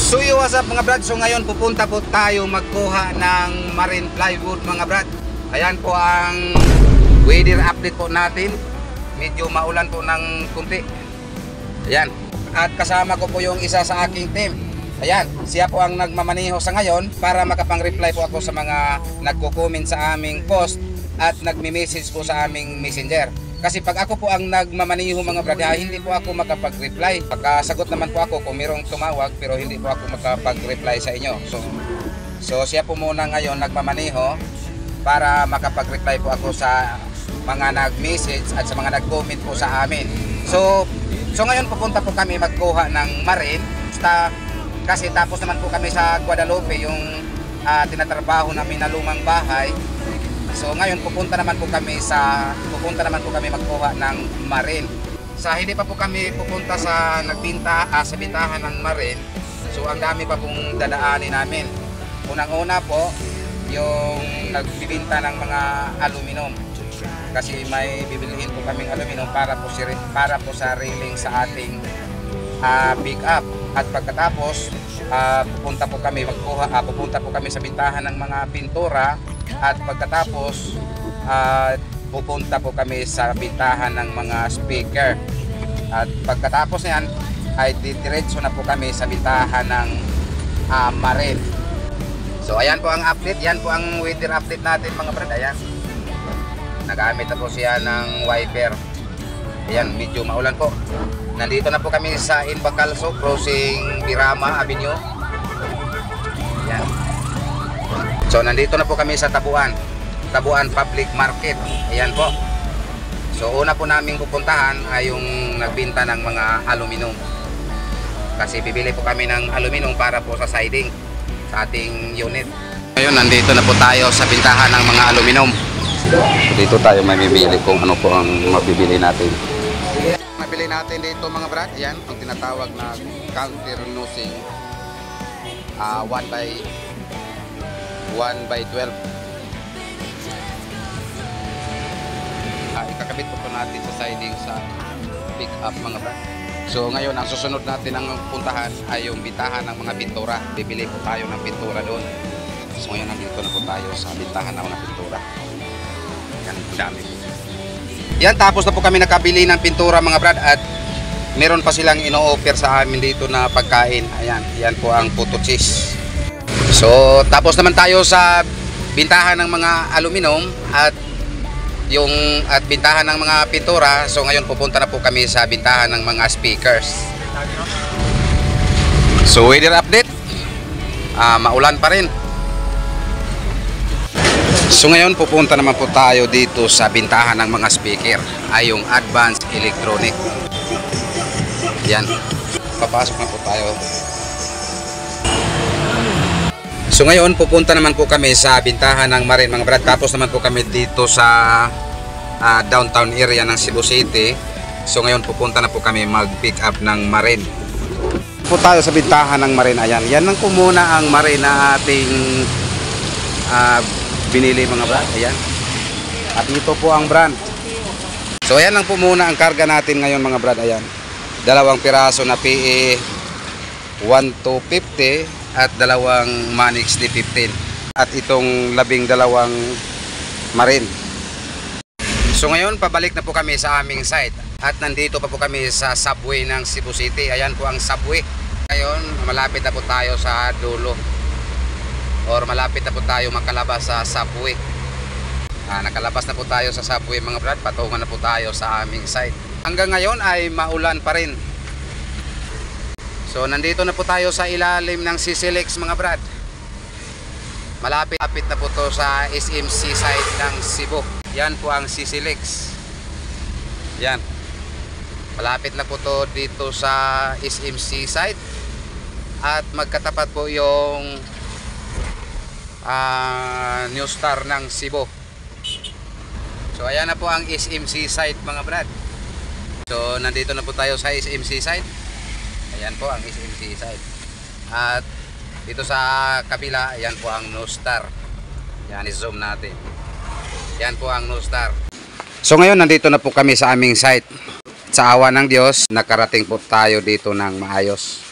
So yo, what's up mga brad? So ngayon pupunta po tayo magkuha ng marine plywood mga brad. Ayan po ang weather update po natin. Medyo maulan po ng kunti. Ayan. At kasama ko po yung isa sa aking team. Ayan, siya po ang nagmamaneho sa ngayon para makapang-reply po ako sa mga nagko-comment sa aming post at nagme-message po sa aming messenger. Kasi pag ako po ang nagmamaneho mga brad, hindi po ako makapag-reply. Pagkasagot naman po ako kung mayroong tumawag, pero hindi po ako makapag-reply sa inyo. So siya po muna ngayon nagmamaneho para makapag-reply po ako sa mga nag-message at sa mga nag-comment po sa amin. So ngayon pupunta po kami magkuha ng marine. Kasi tapos naman po kami sa Guadalupe yung tinatrabaho namin na lumang bahay. So ngayon pupunta naman po kami magkuha ng marine. Hindi pa po kami pupunta sa sa bintahan ng marine. So ang dami pa pong dadaanin namin. Unang-una po yung nagbibinta ng mga aluminum. Kasi may bibilihin po kaming aluminum para po sa railing sa ating pick up. At pagkatapos pupunta po kami sa bintahan ng mga pintura. At pagkatapos pupunta po kami sa bintahan ng mga speaker. At pagkatapos niyan ay diretso na po kami sa bintahan ng marine. So ayan po ang update, yan po ang weather update natin mga brad. Ayan, nagamit na po siya ng wiper. Ayan, medyo maulan po. Nandito na po kami sa Inbacalso, crossing Birama Avenue. Ayan. So nandito na po kami sa Tabuan Public Market. Ayan po. So una po naming pupuntahan ay yung nagbinta ng mga aluminum. Kasi bibili po kami ng aluminum para po sa siding sa ating unit. Ngayon nandito na po tayo sa bintahan ng mga aluminum. Dito tayo mamimili kung ano po ang mabibili natin. Mabili natin dito mga brad. Ayan ang tinatawag na counter nosing 1x12. Ikakabit po natin sa siding sa pick up mga brad. So ngayon ang susunod natin ang puntahan ay yung bintahan ng mga pintura. Bibili po tayo ng pintura doon. So ngayon nandito na po tayo sa bintahan ng mga pintura. Yan, dami. Yan, tapos na po kami nakabili ng pintura mga brad at meron pa silang ino-offer sa amin dito na pagkain. Ayan, yan po ang puto cheese. So tapos naman tayo sa bintahan ng mga aluminum at bintahan ng mga pintura. So ngayon pupunta na po kami sa bintahan ng mga speakers. So weather update, maulan pa rin. So ngayon pupunta naman po tayo dito sa bintahan ng mga speaker ay yung Advanced Electronic. Yan, papasok na po tayo. So ngayon pupunta naman po kami sa bintahan ng marine mga brad. Tapos naman po kami dito sa downtown area ng Cebu City. So ngayon pupunta na po kami mag-pick up ng marine. Po tayo sa bintahan ng marine. Ayan, yan lang po muna ang marine na ating binili mga brad. Ayan. At ito po ang brand. So ayan lang po muna ang karga natin ngayon mga brad. Ayan. 2 piraso na PE 1250 at 2 Manix D15 at itong 12 marine. So ngayon pabalik na po kami sa aming site at nandito pa po kami sa subway ng Cebu City. Ayan po ang subway. Ngayon malapit na po tayo sa dulo or malapit na po tayo makalabas sa subway. Nakalabas na po tayo sa subway mga brad. Patungan na po tayo sa aming site. Hanggang ngayon ay maulan pa rin. So nandito na po tayo sa ilalim ng CCLEX mga brad. Malapit na po to sa SMC site ng Cebu. Yan po ang CCLEX. Yan. Malapit na po to dito sa SMC site. At magkatapat po yung New Star ng Cebu. So ayan na po ang SMC site mga brad. So nandito na po tayo sa SMC site. Ayan po ang SMC site. At dito sa kabila, ayan po ang New Star. Yan, i-zoom natin. Yan po ang New Star. So ngayon nandito na po kami sa aming site. Sa awa ng Diyos, nakarating po tayo dito ng maayos.